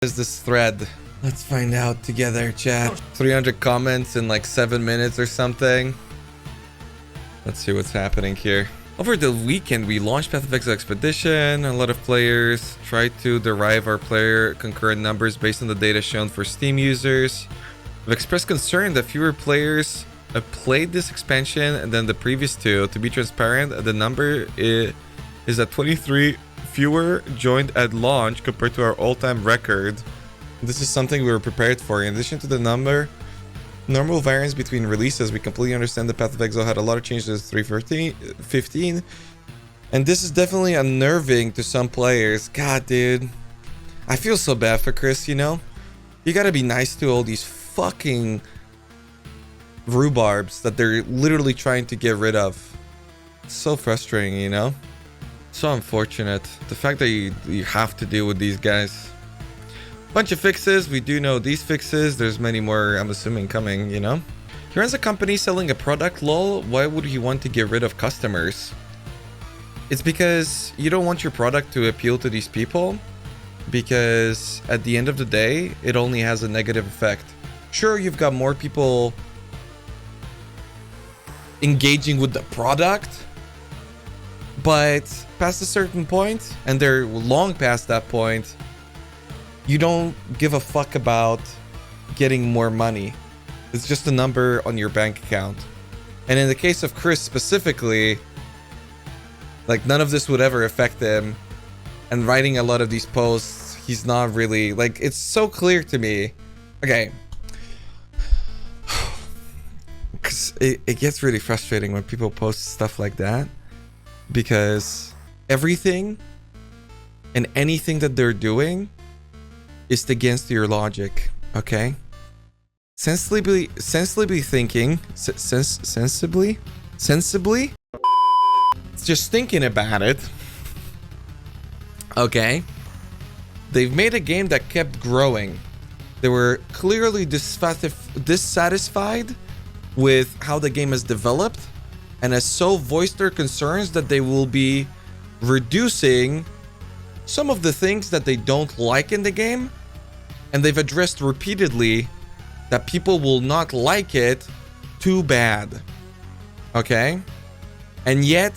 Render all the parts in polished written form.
Is this thread? Let's find out together, chat. 300 comments in like 7 minutes or something. Let's see what's happening here. Over the weekend, we launched Path of Exile Expedition. A lot of players tried to derive our player concurrent numbers based on the data shown for Steam users. We've expressed concern that fewer players have played this expansion than the previous two. To be transparent, the number is at 23 fewer joined at launch compared to our all-time record. This is something we were prepared for. In addition to the normal variance between releases, we completely understand the Path of Exile had a lot of changes to 3.15, and this is definitely unnerving to some players. God, dude, I feel so bad for Chris, you know? You gotta be nice to all these fucking rhubarbs that they're literally trying to get rid of. It's so frustrating, you know? So unfortunate. The fact that you have to deal with these guys. Bunch of fixes. We do know these fixes. There's many more, I'm assuming, coming, you know? He runs a company selling a product, lol. Why would he want to get rid of customers? It's because you don't want your product to appeal to these people, because at the end of the day, it only has a negative effect. Sure, you've got more people engaging with the product, but past a certain point, and they're long past that point, you don't give a fuck about getting more money. It's just a number on your bank account. And in the case of Chris specifically, like, none of this would ever affect him. And writing a lot of these posts, he's not really, like, it's so clear to me. Okay. Because it gets really frustrating when people post stuff like that. Because everything and anything that they're doing is against your logic, okay? Sensibly thinking, sensibly, just thinking about it, okay? They've made a game that kept growing. They were clearly dissatisfied with how the game has developed, and has so voiced their concerns that they will be reducing some of the things that they don't like in the game. And they've addressed repeatedly that people will not like it too bad. Okay? And yet,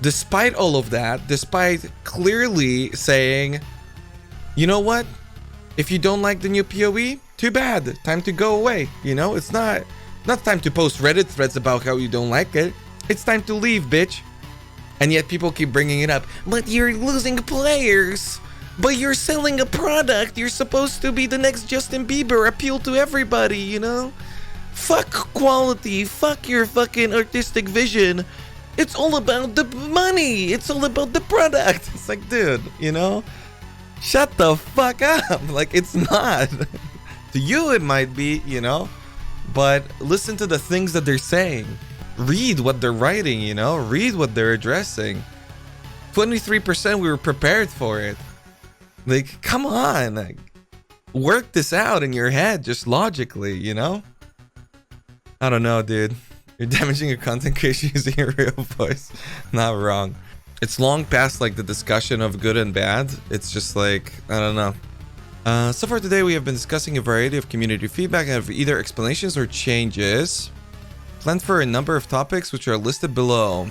despite all of that, despite clearly saying, you know what? If you don't like the new PoE, too bad. Time to go away. You know, it's not time to post Reddit threads about how you don't like it. It's time to leave, bitch. And yet people keep bringing it up. But you're losing players. But you're selling a product. You're supposed to be the next Justin Bieber. Appeal to everybody, you know? Fuck quality. Fuck your fucking artistic vision. It's all about the money. It's all about the product. It's like, dude, you know? Shut the fuck up. Like, it's not. To you, it might be, you know? But listen to the things that they're saying. Read what they're writing, you know? Read what they're addressing. 23%, we were prepared for it. Like, come on. Like, work this out in your head, just logically, you know? I don't know, dude. You're damaging your content creation using your real voice. Not wrong. It's long past, like, the discussion of good and bad. It's just like, I don't know. So far today, we have been discussing a variety of community feedback and of either explanations or changes. Planned for a number of topics which are listed below.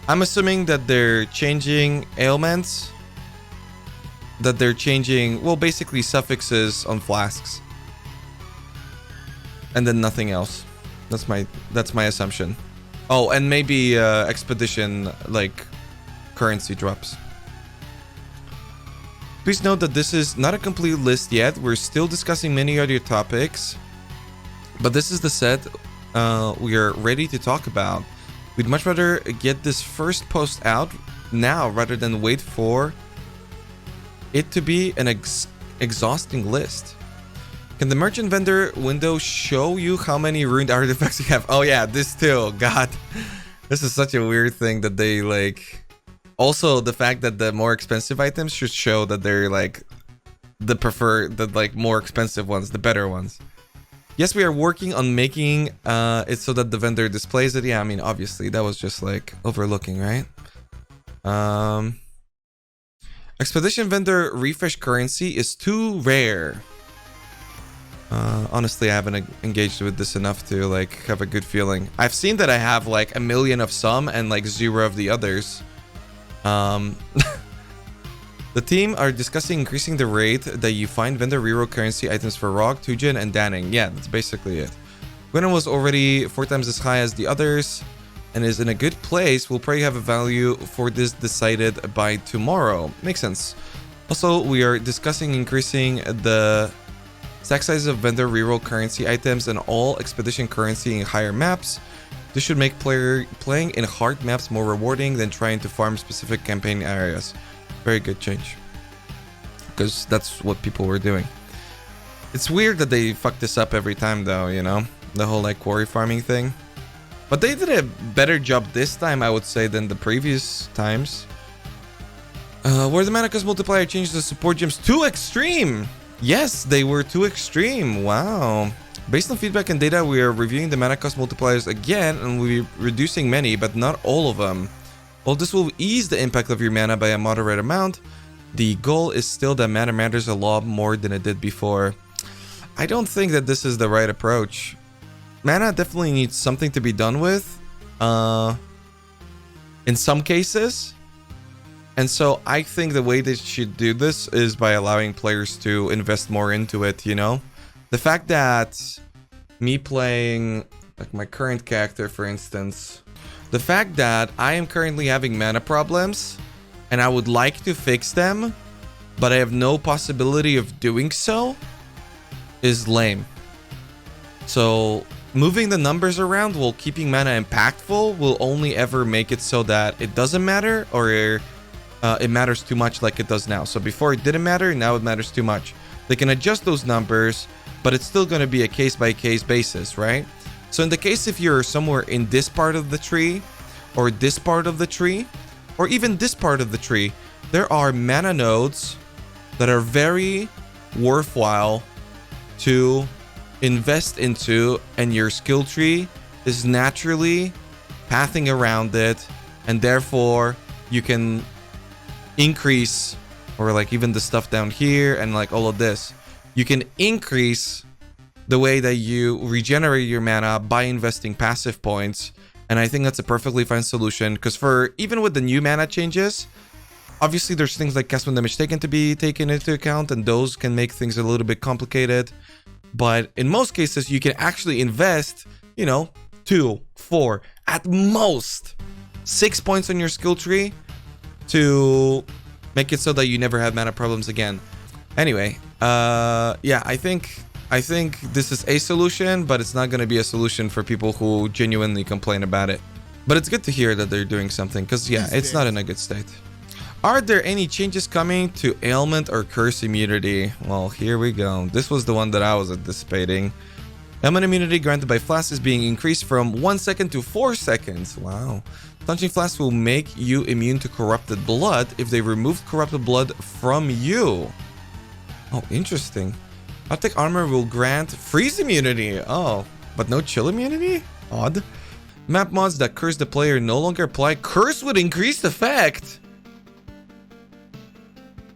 I'm assuming that they're changing ailments. That they're changing, well, basically suffixes on flasks. And then nothing else. That's my assumption. Oh, and maybe expedition, like, currency drops. Please note that this is not a complete list yet. We're still discussing many other topics. But this is the set we are ready to talk about. We'd much rather get this first post out now rather than wait for it to be an exhausting list. Can the merchant vendor window show you how many ruined artifacts you have? Oh yeah, this too. God, this is such a weird thing that they like. Also, the fact that the more expensive items should show that they're like the like more expensive ones, the better ones. Yes, we are working on making it so that the vendor displays it. Yeah, I mean, obviously, that was just like overlooking, right? Expedition vendor refresh currency is too rare. Honestly, I haven't engaged with this enough to like have a good feeling. I've seen that I have like 1 million of some and like 0 of the others. The team are discussing increasing the rate that you find vendor reroll currency items for Rock, Tujin, and Danning. Yeah, that's basically it. Gwenon was already 4 times as high as the others and is in a good place. We'll probably have a value for this decided by tomorrow. Makes sense. Also, we are discussing increasing the stack size of vendor reroll currency items and all expedition currency in higher maps. This should make playing in hard maps more rewarding than trying to farm specific campaign areas. Very good change. Because that's what people were doing. It's weird that they fuck this up every time though, you know? The whole like quarry farming thing. But they did a better job this time, I would say, than the previous times. Were the mana cost multiplier changed the support gems too extreme? Yes, they were too extreme. Wow. Based on feedback and data, we are reviewing the mana cost multipliers again and we're reducing many, but not all of them. While this will ease the impact of your mana by a moderate amount, the goal is still that mana matters a lot more than it did before. I don't think that this is the right approach. Mana definitely needs something to be done with, in some cases. And so I think the way they should do this is by allowing players to invest more into it, you know? The fact that me playing, like my current character, for instance, the fact that I am currently having mana problems and I would like to fix them, but I have no possibility of doing so, is lame. So moving the numbers around while keeping mana impactful will only ever make it so that it doesn't matter, or it matters too much like it does now. So before it didn't matter, now it matters too much. They can adjust those numbers, but it's still going to be a case-by-case basis, right? So in the case if you're somewhere in this part of the tree, or this part of the tree, or even this part of the tree, there are mana nodes that are very worthwhile to invest into, and your skill tree is naturally pathing around it, and therefore you can increase, or like even the stuff down here and like all of this, you can increase the way that you regenerate your mana by investing passive points. And I think that's a perfectly fine solution, because for even with the new mana changes, obviously there's things like cast when damage taken to be taken into account, and those can make things a little bit complicated. But in most cases, you can actually invest, you know, 2, 4, at most 6 points on your skill tree to make it so that you never have mana problems again. Anyway, yeah, I think this is a solution, but it's not going to be a solution for people who genuinely complain about it. But it's good to hear that they're doing something, because yeah, it's not in a good state. Are there any changes coming to ailment or curse immunity? Well, here we go. This was the one that I was anticipating. Ailment immunity granted by Flask is being increased from 1 second to 4 seconds. Wow. Touching Flask will make you immune to corrupted blood if they remove corrupted blood from you. Oh, interesting. Optic armor will grant freeze immunity. Oh, but no chill immunity? Odd. Map mods that curse the player no longer apply curse with increased effect.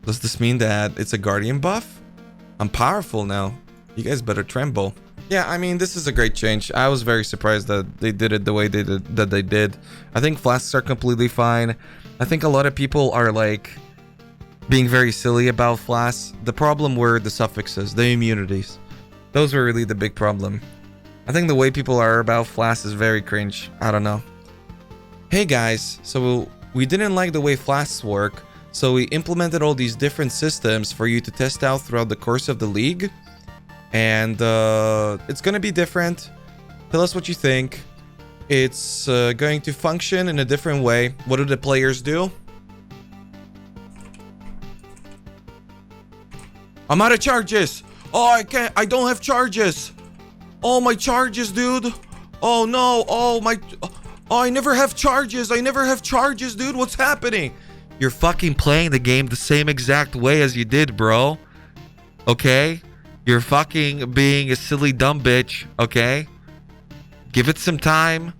Does this mean that it's a guardian buff? I'm powerful now. You guys better tremble. Yeah, I mean, this is a great change. I was very surprised that they did it the way they did. I think flasks are completely fine. I think a lot of people are like being very silly about flasks. The problem were the suffixes, the immunities. Those were really the big problem. I think the way people are about flasks is very cringe. I don't know. Hey guys, so we didn't like the way flasks work, so we implemented all these different systems for you to test out throughout the course of the league. And it's gonna be different. Tell us what you think. It's going to function in a different way. What do the players do? I'm out of charges. Oh, I don't have charges. Oh, my charges, dude. Oh no. Oh, I never have charges. I never have charges, dude. What's happening? You're fucking playing the game the same exact way as you did, bro. Okay? You're fucking being a silly dumb bitch, okay? Give it some time.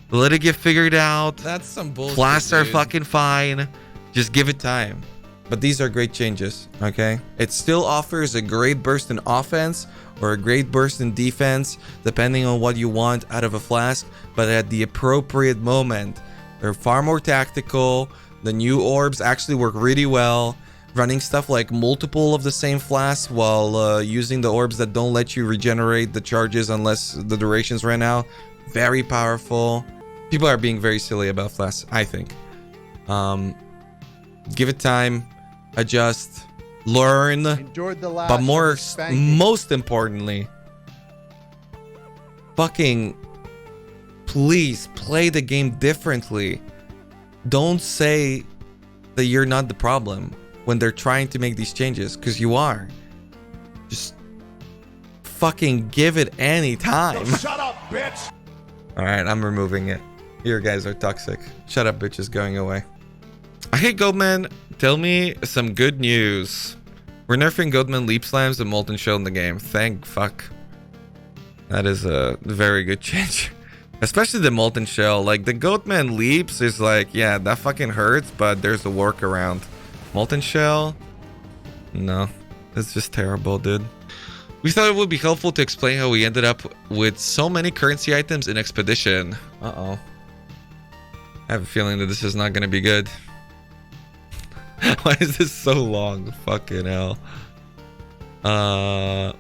Let it get figured out. That's some bullshit. Flasks are fucking fine. Just give it time. But these are great changes, okay? It still offers a great burst in offense or a great burst in defense, depending on what you want out of a Flask, but at the appropriate moment. They're far more tactical. The new orbs actually work really well. Running stuff like multiple of the same Flask while using the orbs that don't let you regenerate the charges unless the durations ran out. Very powerful. People are being very silly about Flask, I think. Give it time. Adjust, learn, but most importantly, fucking please play the game differently. Don't say that you're not the problem when they're trying to make these changes, because you are. Just fucking give it any time. Shut up, bitch. All right, I'm removing it. You guys are toxic. Shut up, bitch is going away. Okay, Goldman, tell me some good news. We're nerfing Goldman leap slams and molten shell in the game. Thank fuck. That is a very good change. Especially the molten shell. Like, the Goatman leaps is like, yeah, that fucking hurts, but there's a workaround. Molten shell? No. It's just terrible, dude. We thought it would be helpful to explain how we ended up with so many currency items in Expedition. Uh-oh. I have a feeling that this is not going to be good. Why is this so long? Fucking hell. I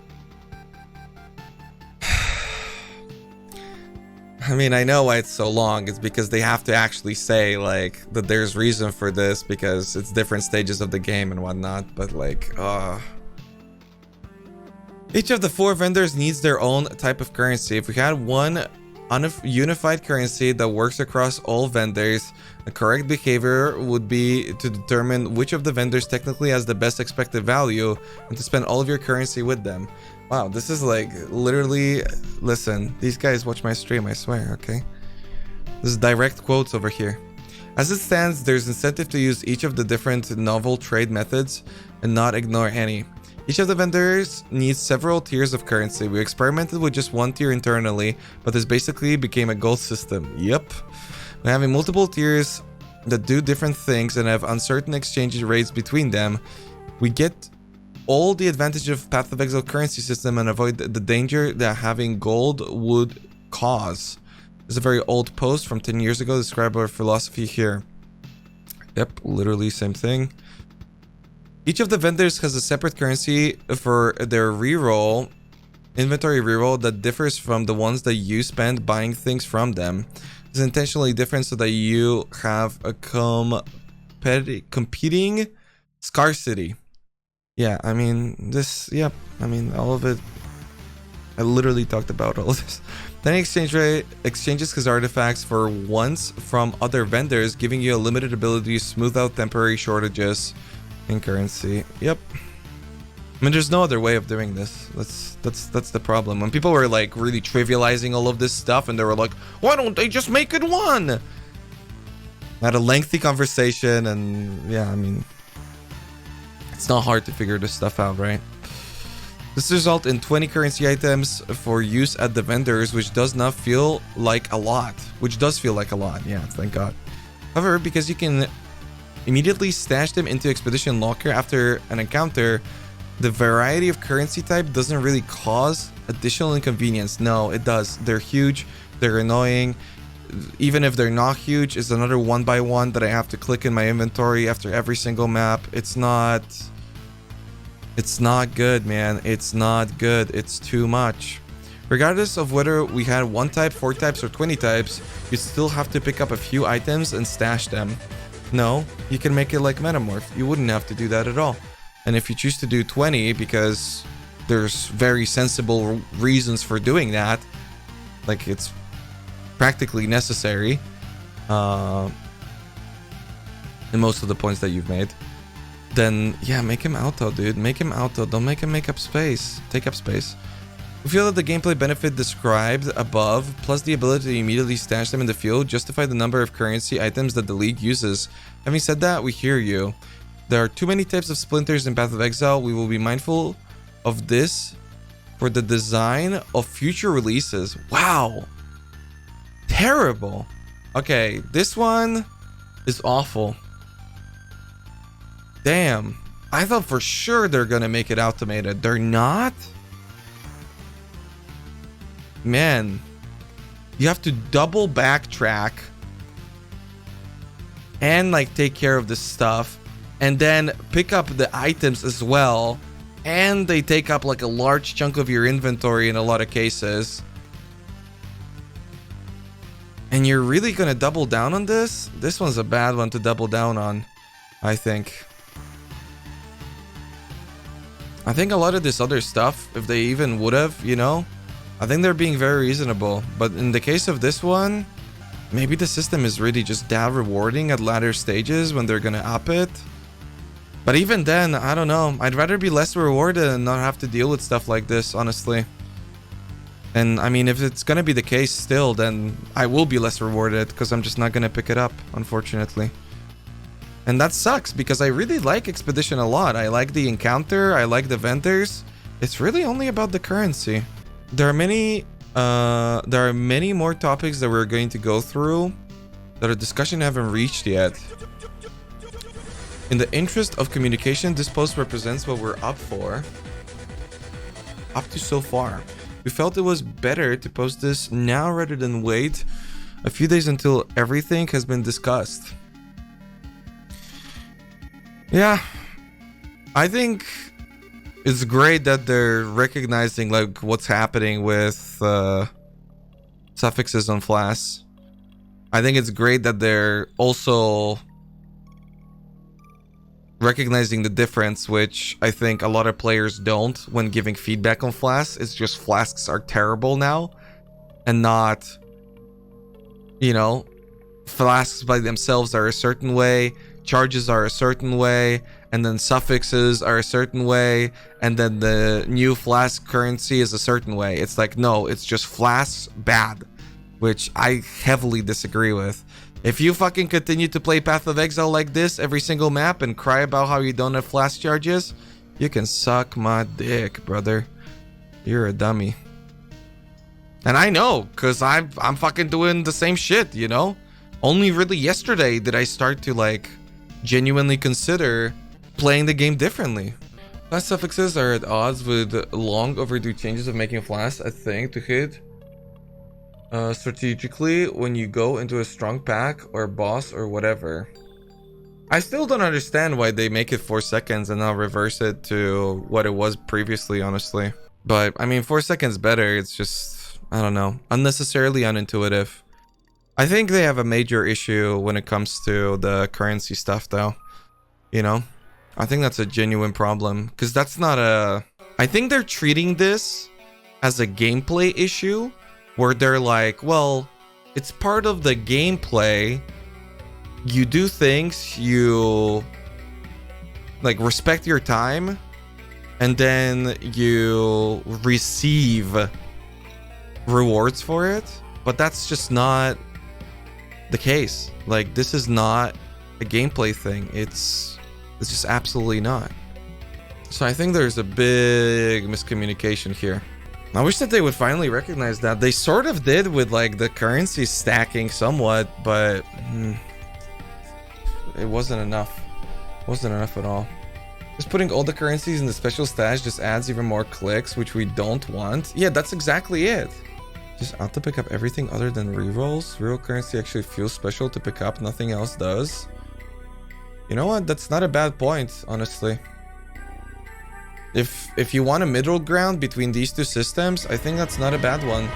mean, I know why it's so long. It's because they have to actually say, like, that there's reason for this because it's different stages of the game and whatnot. But, like, each of the 4 vendors needs their own type of currency. If we had one unified currency that works across all vendors, the correct behavior would be to determine which of the vendors technically has the best expected value and to spend all of your currency with them. Wow, this is like literally, listen, these guys watch my stream, I swear, okay? This is direct quotes over here. As it stands, there's incentive to use each of the different novel trade methods and not ignore any. Each of the vendors needs several tiers of currency. We experimented with just one tier internally, but this basically became a gold system. Yep. By having multiple tiers that do different things and have uncertain exchange rates between them, we get all the advantage of Path of Exile currency system and avoid the danger that having gold would cause. This is a very old post from 10 years ago. Describe our philosophy here. Yep, literally same thing. Each of the vendors has a separate currency for their reroll, inventory reroll that differs from the ones that you spend buying things from them. It's intentionally different so that you have a competing scarcity. Yeah, I mean, this, yep, I mean, all of it. I literally talked about all of this. Then exchange rate exchanges his artifacts for once from other vendors, giving you a limited ability to smooth out temporary shortages in currency. Yep. I mean, there's no other way of doing this. That's the problem. When people were like really trivializing all of this stuff and they were like, why don't they just make it one? I had a lengthy conversation and yeah, I mean, it's not hard to figure this stuff out, right? This results in 20 currency items for use at the vendors, which does not feel like a lot. Which does feel like a lot, yeah, thank God. However, because you can immediately stash them into Expedition Locker after an encounter, the variety of currency type doesn't really cause additional inconvenience. No, it does. They're huge, they're annoying. Even if they're not huge, it's another 1x1 that I have to click in my inventory after every single map. It's not good, man. It's not good. It's too much. Regardless of whether we had 1 type, 4 types, or 20 types, you still have to pick up a few items and stash them. No, you can make it like Metamorph. You wouldn't have to do that at all. And if you choose to do 20 because there's very sensible reasons for doing that, like it's practically necessary in most of the points that you've made, then yeah, make him auto, dude. Make him auto. Don't make him make up space. Take up space. We feel that the gameplay benefit described above, plus the ability to immediately stash them in the field, justify the number of currency items that the league uses. Having said that, we hear you. There are too many types of splinters in Path of Exile. We will be mindful of this for the design of future releases. Wow. Terrible. Okay, this one is awful. Damn. I thought for sure they're gonna make it automated. They're not? Man. You have to double backtrack and like take care of this stuff and then pick up the items as well, and they take up like a large chunk of your inventory in a lot of cases. And you're really gonna double down on this? This one's a bad one to double down on, I think. I think a lot of this other stuff, if they even would have, you know, I think they're being very reasonable. But in the case of this one, maybe the system is really just that rewarding at latter stages when they're gonna up it. But even then, I don't know. I'd rather be less rewarded and not have to deal with stuff like this, honestly. And I mean, if it's gonna be the case still, then I will be less rewarded because I'm just not gonna pick it up, unfortunately. And that sucks because I really like Expedition a lot. I like the encounter, I like the vendors. It's really only about the currency. There are many more topics that we're going to go through that our discussion haven't reached yet. In the interest of communication, this post represents what we're up for. Up to so far. We felt it was better to post this now rather than wait a few days until everything has been discussed. Yeah, I think it's great that they're recognizing like what's happening with suffixes on Flask. I think it's great that they're also recognizing the difference, which I think a lot of players don't when giving feedback on Flask. It's just Flasks are terrible now, and not, you know, Flasks by themselves are a certain way, charges are a certain way, and then suffixes are a certain way, and then the new Flask currency is a certain way. It's like, no, it's just Flasks bad, which I heavily disagree with. If you fucking continue to play Path of Exile like this every single map and cry about how you don't have Flask charges, you can suck my dick, brother. You're a dummy. And I know, because I'm fucking doing the same shit, you know? Only really yesterday did I start to like genuinely consider playing the game differently. Flask suffixes are at odds with long overdue changes of making Flask a thing to hit strategically when you go into a strong pack or boss or whatever. I still don't understand why they make it 4 seconds and now reverse it to what it was previously, honestly. But I mean, 4 seconds better. It's just, I don't know, unnecessarily unintuitive. I think they have a major issue when it comes to the currency stuff though. You know, I think that's a genuine problem because that's not a, I think they're treating this as a gameplay issue where they're like, well, it's part of the gameplay. You do things, you like respect your time, and then you receive rewards for it. But that's just not the case. Like, this is not a gameplay thing. It's just absolutely not. So I think there's a big miscommunication here. I wish that they would finally recognize that. They sort of did with like the currency stacking somewhat, but it wasn't enough. It wasn't enough at all. Just putting all the currencies in the special stash just adds even more clicks, which we don't want. Yeah, that's exactly it. Just auto pick up everything other than rerolls. Real currency actually feels special to pick up. Nothing else does. You know what? That's not a bad point, honestly. If you want a middle ground between these two systems, I think that's not a bad one.